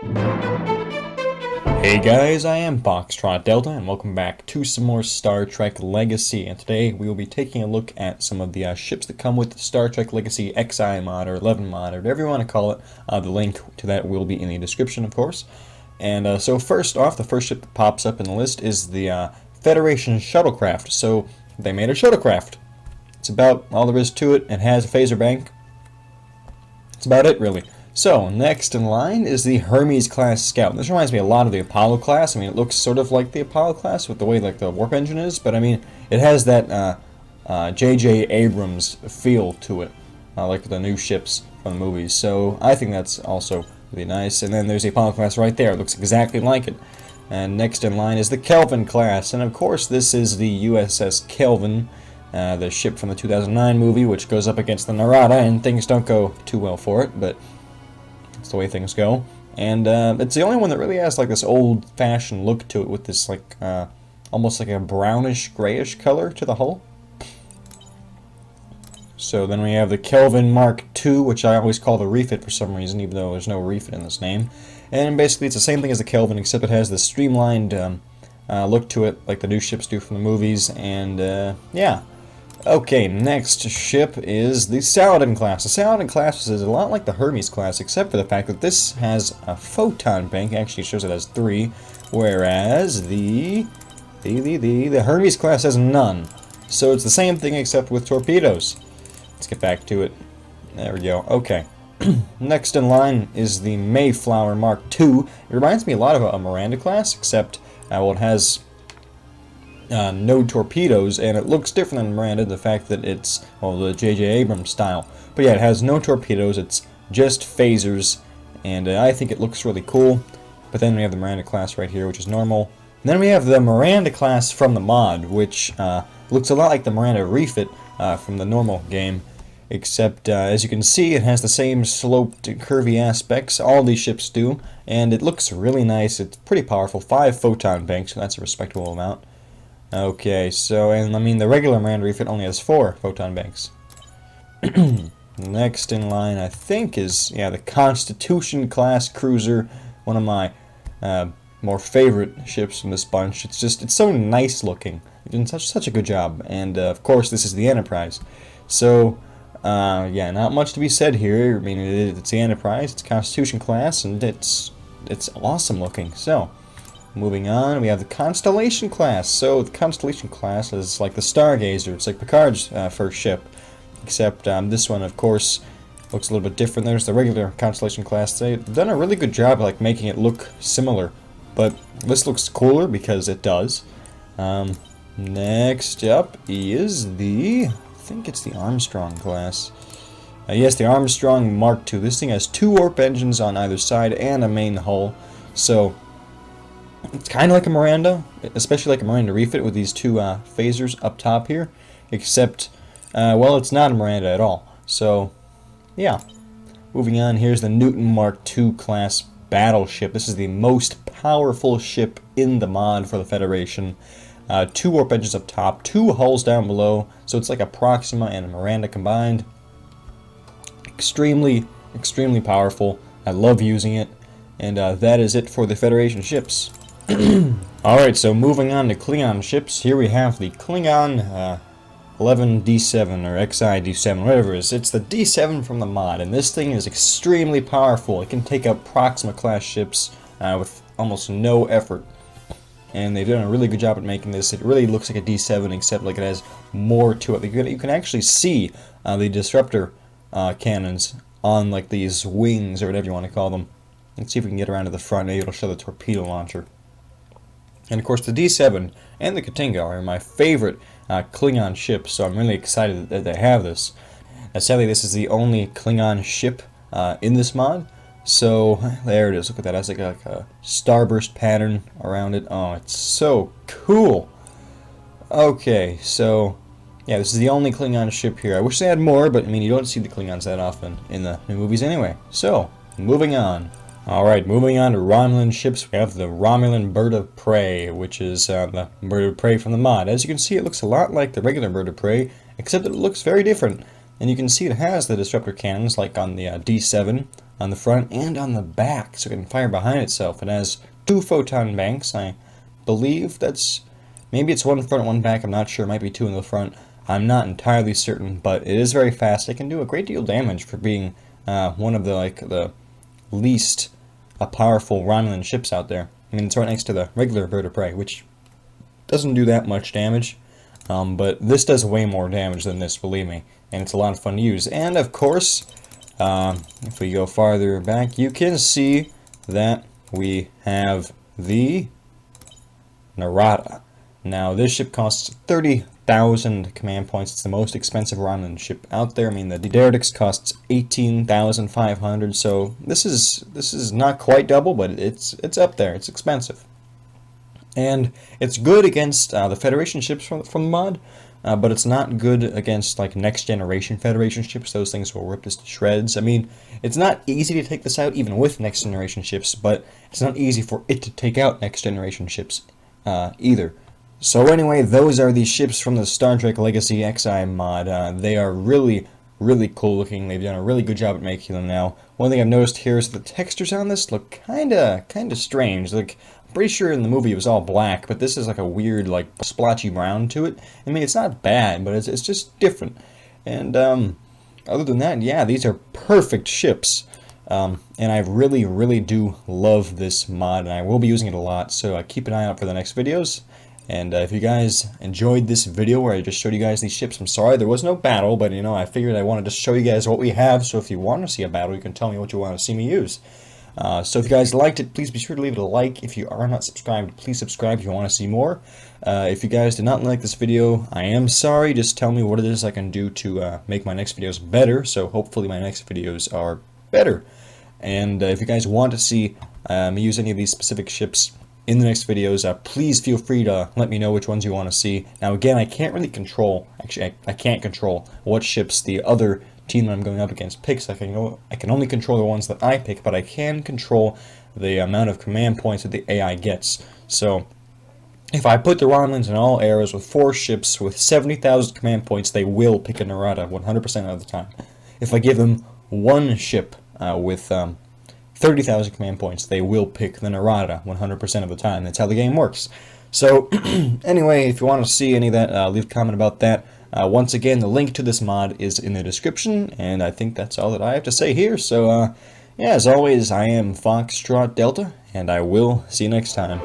Hey guys, I am Foxtrot Delta, and welcome back to some more Star Trek Legacy. And today we will be taking a look at some of the ships that come with the Star Trek Legacy XI mod or 11 mod, or whatever you want to call it. The link to that will be in the description, of course. And so first off, the first ship that pops up in the list is the Federation Shuttlecraft. So they made a shuttlecraft. It's about all there is to it. It has a phaser bank. That's about it, really. So, next in line is the Hermes class scout. This reminds me a lot of the Apollo class. I mean, it looks sort of like the Apollo class with the way like the warp engine is, but I mean, it has that J.J. Abrams feel to it, like the new ships from the movies. So, I think that's also really nice. And then there's the Apollo class right there. It looks exactly like it. And next in line is the Kelvin class. And of course, this is the USS Kelvin, the ship from the 2009 movie, which goes up against the Narada, and things don't go too well for it, but that's the way things go. And it's the only one that really has like this old-fashioned look to it, with this like almost like a brownish grayish color to the hull. So then we have the Kelvin Mark II, which I always call the refit for some reason, even though there's no refit in this name. And basically it's the same thing as the Kelvin, except it has this streamlined look to it, like the new ships do from the movies. And yeah. Okay, next ship is the Saladin Class. The Saladin Class is a lot like the Hermes Class, except for the fact that this has a photon bank. Actually, shows it has 3, whereas the Hermes Class has none. So it's the same thing except with torpedoes. Let's get back to it. There we go. Okay. Next in line is the Mayflower Mark II. It reminds me a lot of a Miranda class, except well, it has no torpedoes, and it looks different than Miranda, the fact that it's, well, the J.J. Abrams style. But yeah, it has no torpedoes, it's just phasers, and I think it looks really cool. But then we have the Miranda class right here, which is normal. And then we have the Miranda class from the mod, which looks a lot like the Miranda refit from the normal game, except as you can see, it has the same sloped, curvy aspects. All these ships do, and it looks really nice. It's pretty powerful. 5 photon banks, so that's a respectable amount. Okay, so, and I mean, the regular Miranda refit only has 4 photon banks. Next in line, I think, is, yeah, the Constellation Class cruiser, one of my more favorite ships from this bunch. It's just, it's so nice looking. It's done such a good job. And, of course, this is the Enterprise. So, yeah, not much to be said here. I mean, it's the Enterprise, it's Constellation Class, and it's awesome looking. So, moving on, we have the Constellation Class. So the Constellation Class is like the Stargazer. It's like Picard's first ship, except this one, of course, looks a little bit different. There's the regular Constellation Class. They've done a really good job like making it look similar, but this looks cooler because it does. Next up is the, I think it's the Armstrong Class. Yes, the Armstrong Mark II. This thing has 2 warp engines on either side and a main hull. So it's kind of like a Miranda, especially like a Miranda refit with these 2 phasers up top here, except, well, it's not a Miranda at all. So, yeah. Moving on, here's the Newton Mark II class battleship. This is the most powerful ship in the mod for the Federation. 2 warp engines up top, 2 hulls down below, so it's like a Proxima and a Miranda combined. Extremely, extremely powerful. I love using it, and that is it for the Federation ships. Alright, so moving on to Klingon ships, here we have the Klingon 11D7 or XI-D7, whatever it is. It's the D7 from the mod, and this thing is extremely powerful. It can take out Proxima class ships with almost no effort. And they've done a really good job at making this. It really looks like a D7, except like it has more to it. You can actually see the disruptor cannons on like these wings, or whatever you want to call them. Let's see if we can get around to the front. Maybe it'll show the torpedo launcher. And of course the D7 and the Katinga are my favorite Klingon ships, so I'm really excited that they have this. Sadly, this is the only Klingon ship in this mod, so there it is. Look at that, it has like a starburst pattern around it. Oh, it's so cool. Okay, so yeah, this is the only Klingon ship here. I wish they had more, but I mean, you don't see the Klingons that often in the new movies anyway. So, moving on. Alright, moving on to Romulan ships, we have the Romulan Bird of Prey, which is the Bird of Prey from the mod. As you can see, it looks a lot like the regular Bird of Prey, except that it looks very different. And you can see it has the disruptor cannons, like on the D7, on the front and on the back, so it can fire behind itself. It has 2 photon banks. I believe that's, maybe it's 1 front, 1 back. I'm not sure. It might be 2 in the front. I'm not entirely certain, but it is very fast. It can do a great deal of damage for being one of the least powerful Romulan ships out there. I mean, it's right next to the regular bird of prey, which doesn't do that much damage, but this does way more damage than this, believe me, and it's a lot of fun to use. And of course, if we go farther back, you can see that we have the Narada. Now, this ship costs 30,000 command points. It's the most expensive Romulan ship out there. I mean, the Derricks costs 18,500. So this is not quite double, but it's up there. It's expensive, and it's good against the Federation ships from the mod. But it's not good against like next generation Federation ships. Those things will rip this to shreds. I mean, it's not easy to take this out even with next generation ships, but it's not easy for it to take out next generation ships either. So anyway, those are the ships from the Star Trek Legacy XI mod. They are really, really cool looking. They've done a really good job at making them now. One thing I've noticed here is the textures on this look kinda strange. Like, I'm pretty sure in the movie it was all black, but this is like a weird, like, splotchy brown to it. I mean, it's not bad, but it's just different. And other than that, yeah, these are perfect ships. And I really, really do love this mod, and I will be using it a lot, so keep an eye out for the next videos. And if you guys enjoyed this video where I just showed you guys these ships, I'm sorry there was no battle, but you know, I figured I wanted to show you guys what we have, so if you want to see a battle, you can tell me what you want to see me use. So if you guys liked it, please be sure to leave it a like. If you are not subscribed, please subscribe if you want to see more. If you guys did not like this video, I am sorry. Just tell me what it is I can do to make my next videos better, so hopefully my next videos are better. And if you guys want to see me use any of these specific ships in the next videos, please feel free to let me know which ones you want to see. Now again, I can't really control, actually I can't control what ships the other team that I'm going up against picks. I can only control the ones that I pick, but I can control the amount of command points that the AI gets. So if I put the Romulans in all eras with 4 ships with 70,000 command points, they will pick a Narada 100% of the time. If I give them 1 ship with 30,000 command points, they will pick the Narada 100% of the time. That's how the game works. So, anyway, if you want to see any of that, leave a comment about that. Once again, the link to this mod is in the description, and I think that's all that I have to say here. So, yeah, as always, I am Foxtrot Delta, and I will see you next time.